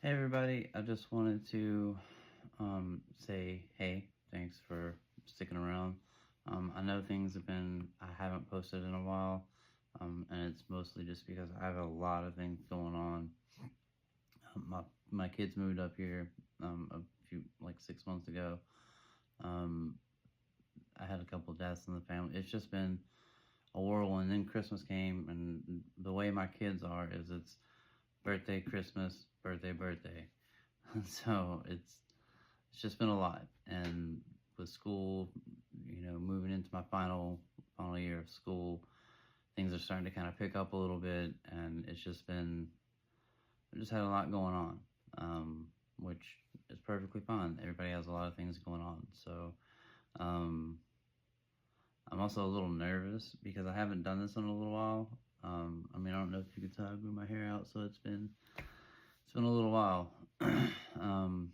Hey everybody, I just wanted to say hey, thanks for sticking around. I know I haven't posted in a while, and it's mostly just because I have a lot of things going on. My kids moved up here a like 6 months ago. Um, I had a couple deaths in the family. It's just been a whirlwind. Then Christmas came, and the way my kids are is it's birthday, Christmas, birthday, birthday. So it's just been a lot. And with school, moving into my final year of school, things are starting to kind of pick up a little bit, and I just had a lot going on, which is perfectly fine. Everybody has a lot of things going on, so um, I'm also a little nervous because I haven't done this in a little while. I don't know if you could tell I grew my hair out, so it's been a little while. um,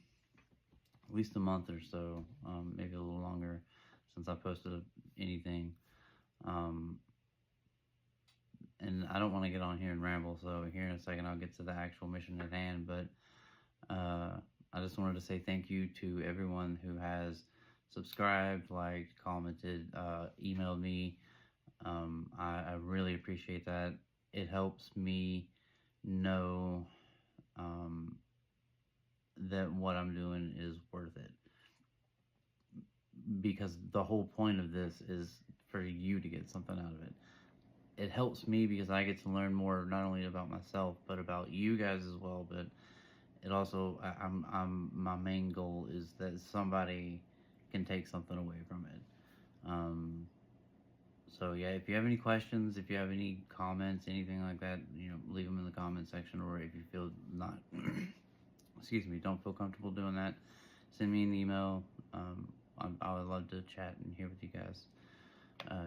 at least a month or so, maybe a little longer since I posted anything. Um, and I don't want to get on here and ramble, so here in a second I'll get to the actual mission at hand. But I just wanted to say thank you to everyone who has subscribed, liked, commented, emailed me. I really appreciate that. It helps me know um, that what I'm doing is worth it, because the whole point of this is for you to get something out of it. It helps me because I get to learn more, not only about myself but about you guys as well. But it also, my main goal is that somebody can take something away from it. Um, so yeah, if you have any questions, if you have any comments, anything like that, leave them in the comment section. Or if you feel not, excuse me, don't feel comfortable doing that, send me an email. I would love to chat and hear with you guys.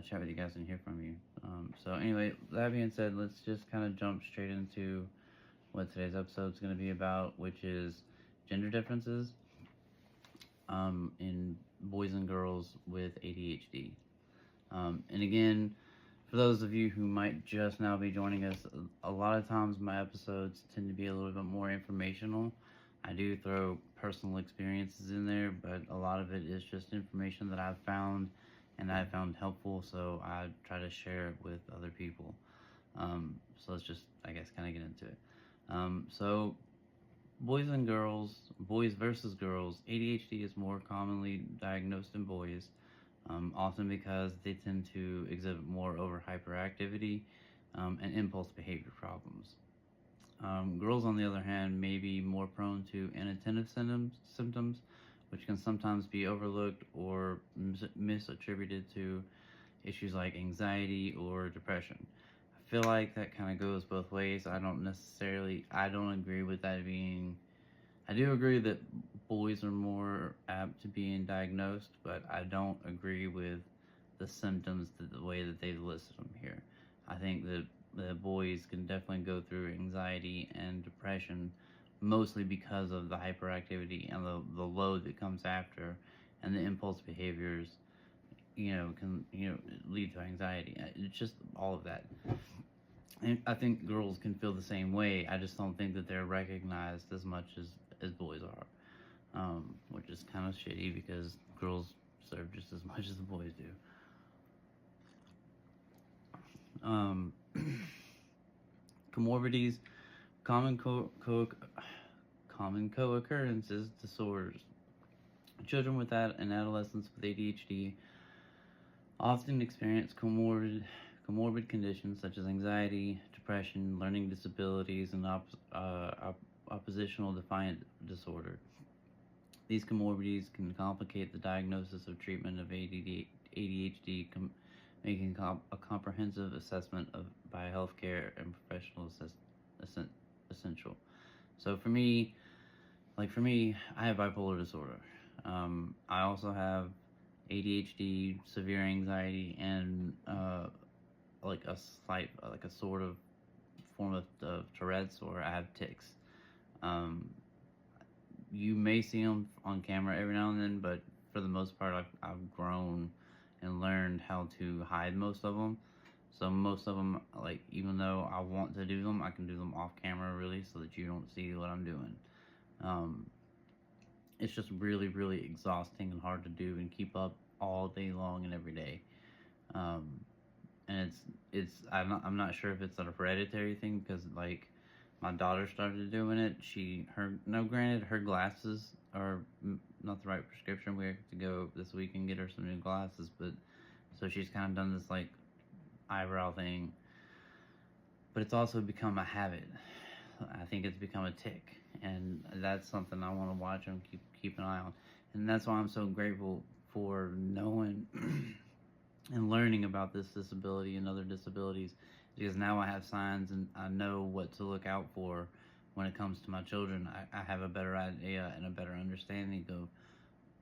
Chat with you guys and hear from you. So anyway, that being said, let's just kind of jump straight into what today's episode is going to be about, which is gender differences in boys and girls with ADHD. And again, for those of you who might just now be joining us, a lot of times my episodes tend to be a little bit more informational. I do throw personal experiences in there, but a lot of it is just information that I've found and I found helpful, so I try to share it with other people. So let's just, I guess, kind of get into it. So boys and girls, boys versus girls, ADHD is more commonly diagnosed in boys, often because they tend to exhibit more over hyperactivity and impulse behavior problems. Girls, on the other hand, may be more prone to inattentive symptoms, which can sometimes be overlooked or misattributed to issues like anxiety or depression. I feel like that kind of goes both ways. I don't agree with that being, I do agree that boys are more apt to being diagnosed, but I don't agree with the symptoms, the way that they've listed them here. I think that the boys can definitely go through anxiety and depression, mostly because of the hyperactivity and the load that comes after, and the impulse behaviors, can, lead to anxiety. It's just all of that. And I think girls can feel the same way. I just don't think that they're recognized as much as boys are, which is kind of shitty because girls serve just as much as the boys do. Um, Comorbidities, common common co-occurrences, disorders. Children with that and adolescents with ADHD often experience comorbid conditions such as anxiety, depression, learning disabilities, and oppositional defiant disorder. These comorbidities can complicate the diagnosis of treatment of ADHD, making a comprehensive assessment by healthcare and professional essential. So for me, I have bipolar disorder. I also have ADHD, severe anxiety, and like a sort of form of Tourette's, or I have tics. Um, you may see them on camera every now and then, but for the most part, I've grown and learned how to hide most of them. So most of them, like, even though I want to do them, I can do them off camera, really, so that you don't see what I'm doing. Um, it's just really, really exhausting and hard to do and keep up all day long and every day. Um, and I'm not sure if it's a hereditary thing because like my daughter started doing it. Granted, her glasses are not the right prescription. We have to go this week and get her some new glasses, but so she's kind of done this like eyebrow thing, but it's also become a habit. I think it's become a tick, and that's something I want to watch and keep an eye on. And that's why I'm so grateful for knowing and learning about this disability and other disabilities, because now I have signs and I know what to look out for when it comes to my children. I have a better idea and a better understanding of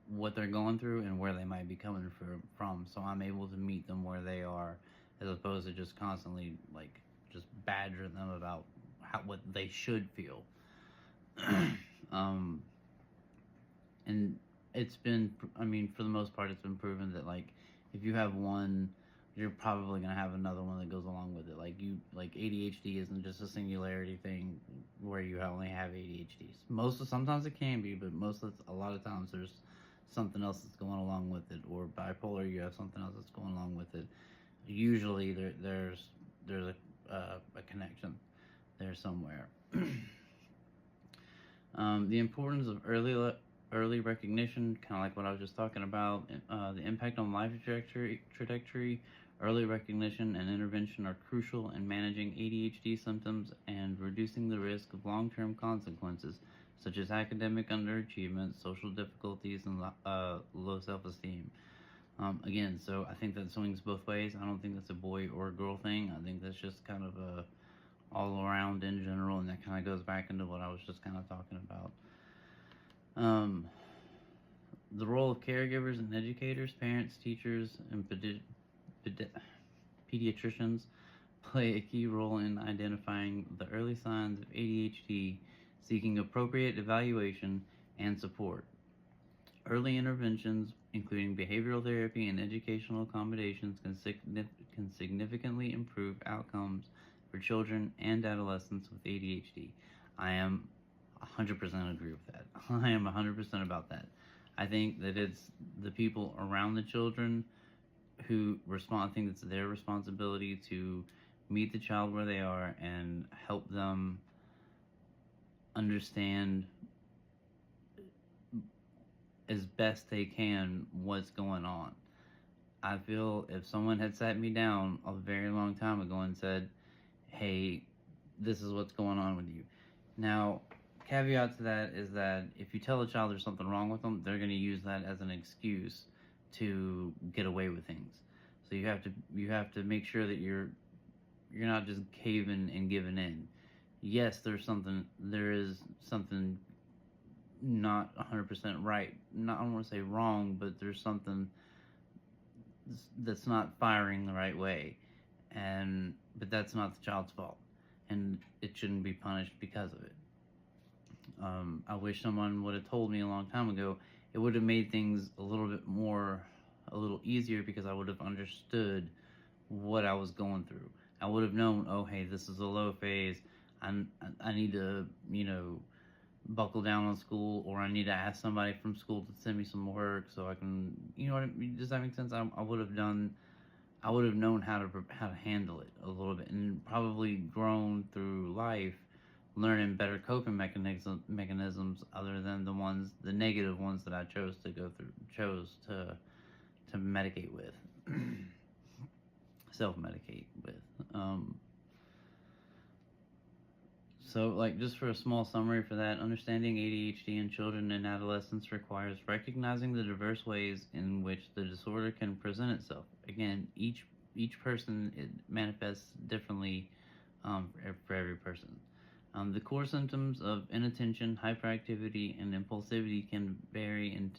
what they're going through and where they might be coming from, so I'm able to meet them where they are, as opposed to just constantly like just badgering them about what they should feel. um, and it's been, I mean, for the most part, it's been proven that like if you have one, you're probably gonna have another one that goes along with it. Like ADHD isn't just a singularity thing where you only have ADHD. Sometimes it can be, but a lot of times there's something else that's going along with it. Or bipolar, you have something else that's going along with it. Usually there's a connection there somewhere. The importance of early recognition, kind of like what I was just talking about, the impact on life trajectory, early recognition and intervention are crucial in managing ADHD symptoms and reducing the risk of long-term consequences such as academic underachievement, social difficulties, and low self-esteem. Again, so I think that swings both ways. I don't think that's a boy or a girl thing. I think that's just kind of a all around in general, and that kind of goes back into what I was just kind of talking about. The role of caregivers and educators, parents, teachers, and pediatricians play a key role in identifying the early signs of ADHD, seeking appropriate evaluation and support. Early interventions, including behavioral therapy and educational accommodations, can significantly improve outcomes for children and adolescents with ADHD. I am 100% agree with that. I am 100% about that. I think that it's the people around the children who respond. I think it's their responsibility to meet the child where they are and help them understand as best they can what's going on. I feel if someone had sat me down a very long time ago and said, hey, this is what's going on with you. Now, caveat to that is that if you tell a child there's something wrong with them, they're going to use that as an excuse to get away with things. So you have to make sure that you're not just caving and giving in. Yes, there is something not 100% right. Not, I don't want to say wrong, but there's something that's not firing the right way, but that's not the child's fault, and it shouldn't be punished because of it. I wish someone would have told me a long time ago. It would have made things a little easier, because I would have understood what I was going through. I would have known, oh, hey, this is a low phase. I need to, buckle down on school, or I need to ask somebody from school to send me some work so I can, does that make sense? I would have known how to handle it a little bit, and probably grown through life learning better coping mechanisms other than the negative ones that I chose to medicate with, self-medicate with. So, like, just for a small summary for that, understanding ADHD in children and adolescents requires recognizing the diverse ways in which the disorder can present itself. Again, each person, it manifests differently for every person. The core symptoms of inattention, hyperactivity, and impulsivity can vary in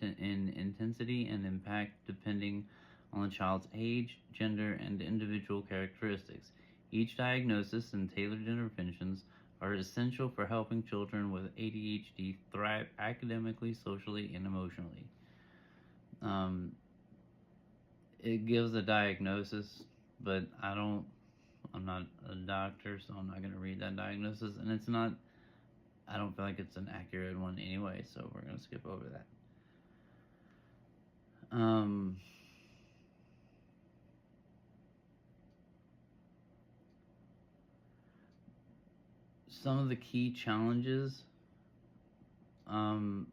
intensity and impact depending on the child's age, gender, and individual characteristics. Each diagnosis and tailored interventions are essential for helping children with ADHD thrive academically, socially, and emotionally. It gives a diagnosis, but I'm not a doctor, so I'm not going to read that diagnosis. And it's not, I don't feel like it's an accurate one anyway, so we're gonna skip over that. Some of the key challenges um,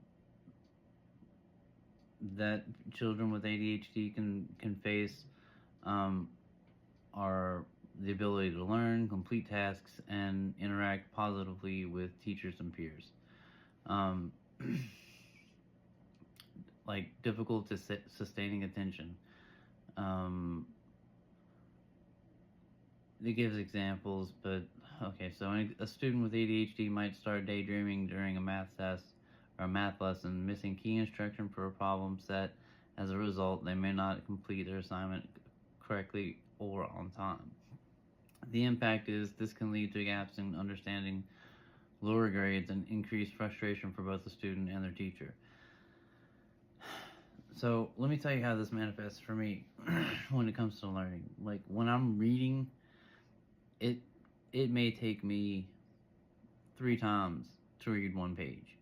that children with ADHD can face um, are the ability to learn, complete tasks, and interact positively with teachers and peers. Um, like difficult to sustaining attention. Um, it gives examples, but okay, so a student with ADHD might start daydreaming during a math test or a math lesson, missing key instruction for a problem set. As a result, they may not complete their assignment correctly or on time. The impact is this can lead to gaps in understanding, lower grades, and increased frustration for both the student and their teacher. So let me tell you how this manifests for me when it comes to learning. Like when I'm reading, it may take me 3 times to read one page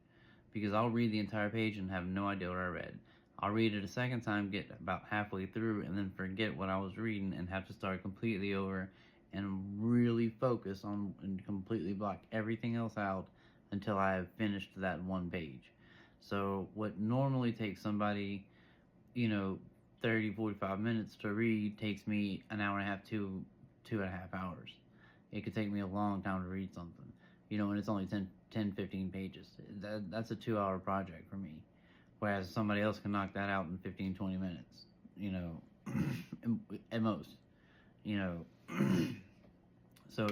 because I'll read the entire page and have no idea what I read. I'll read it a second time, get about halfway through, and then forget what I was reading and have to start completely over and really focus on and completely block everything else out until I have finished that one page. So what normally takes somebody, 30, 45 minutes to read takes me an hour and a half to 2.5 hours. It could take me a long time to read something, and it's only 10 15 pages. That's a 2-hour project for me. Whereas somebody else can knock that out in 15, 20 minutes, at most, you know. So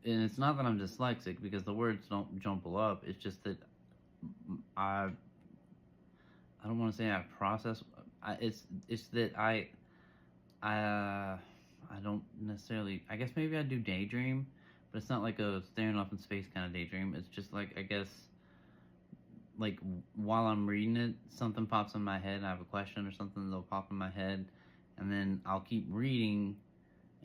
it's not that I'm dyslexic because the words don't jumble up. It's just that I don't want to say I process. It's that I don't necessarily. I guess maybe I do daydream, but it's not like a staring off in space kind of daydream. It's just like, I guess, like while I'm reading it, something pops in my head. And I have a question or something that'll pop in my head, and then I'll keep reading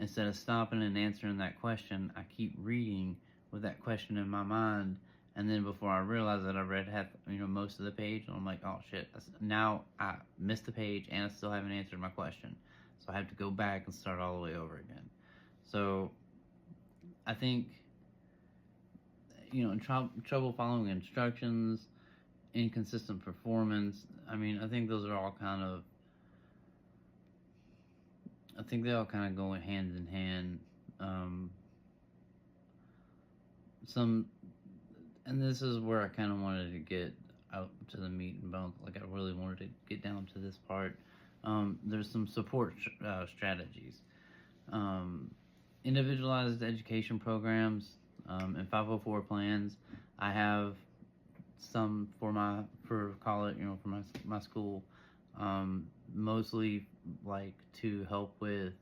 instead of stopping and answering that question. I keep reading with that question in my mind, and then before I realize that I read most of the page, and I'm like, oh shit! Now I missed the page, and I still haven't answered my question. So I have to go back and start all the way over again. So I think, in trouble following instructions, inconsistent performance. I mean, I think those are all I think they all kind of go hand in hand. And this is where I kind of wanted to get out to the meat and bones. Like I really wanted to get down to this part. There's some support strategies. Individualized education programs and 504 plans. I have some for college, for my school, mostly like to help with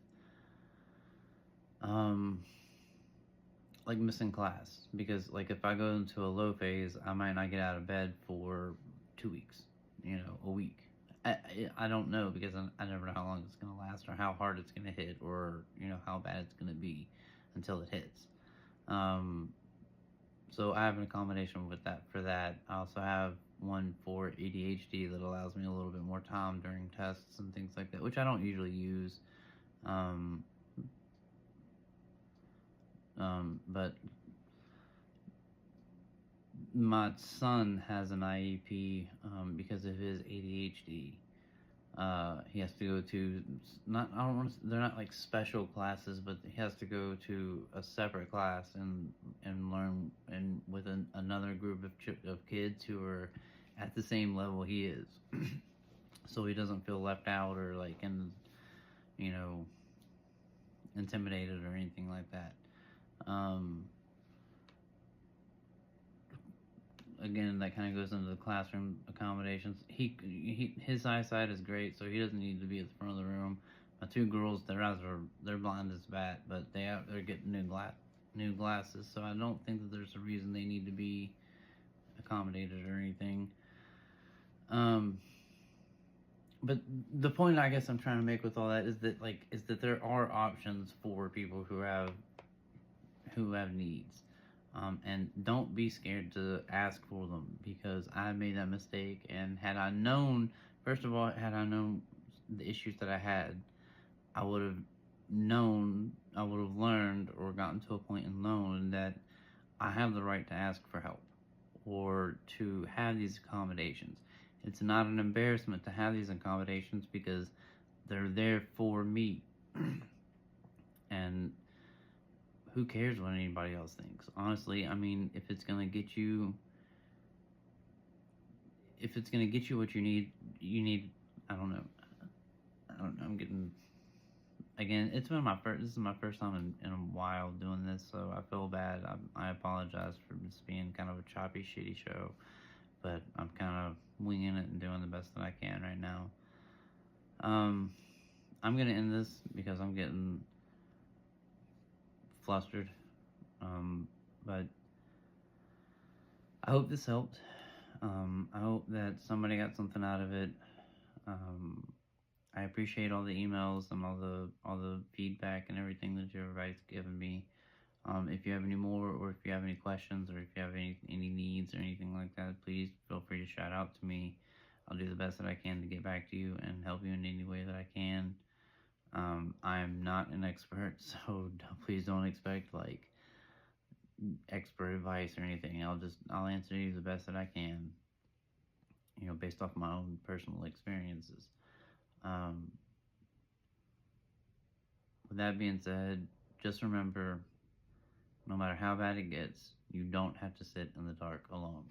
like missing class, because like if I go into a low phase, I might not get out of bed for 2 weeks, a week. I don't know, because I never know how long it's going to last or how hard it's going to hit, or how bad it's going to be until it hits. So I have an accommodation with that for that. I also have one for ADHD that allows me a little bit more time during tests and things like that, which I don't usually use. But my son has an IEP because of his ADHD. He has to go to they're not like special classes, but he has to go to a separate class and learn and with another group of kids who are at the same level he is, so he doesn't feel left out or like intimidated or anything like that. Again, that kind of goes into the classroom accommodations. His eyesight is great, so he doesn't need to be at the front of the room. My 2 girls, their eyes they're blind as a bat, but they're getting new glasses, so I don't think that there's a reason they need to be accommodated or anything. But the point I guess I'm trying to make with all that is that there are options for people who have needs. And don't be scared to ask for them, because I made that mistake. And had I known, first of all, had I known the issues that I had, I would have I would have learned or gotten to a point and known that I have the right to ask for help or to have these accommodations. It's not an embarrassment to have these accommodations because they're there for me. And who cares what anybody else thinks? Honestly, I mean, if it's gonna get you what you need. I don't know. I don't know. I'm getting again. It's been my first. This is my first time in a while doing this, so I feel bad. I apologize for this being kind of a choppy, shitty show, but I'm kind of winging it and doing the best that I can right now. Um, I'm gonna end this because I'm getting flustered. But I hope this helped. I hope that somebody got something out of it. Um, I appreciate all the emails and all the feedback and everything that everybody's given me. If you have any more, or if you have any questions, or if you have any needs or anything like that, please feel free to shout out to me. I'll do the best that I can to get back to you and help you in any way that I can. I am not an expert, so please don't expect like expert advice or anything. I'll answer you the best that I can, based off my own personal experiences. Um, with that being said, just remember, no matter how bad it gets, you don't have to sit in the dark alone.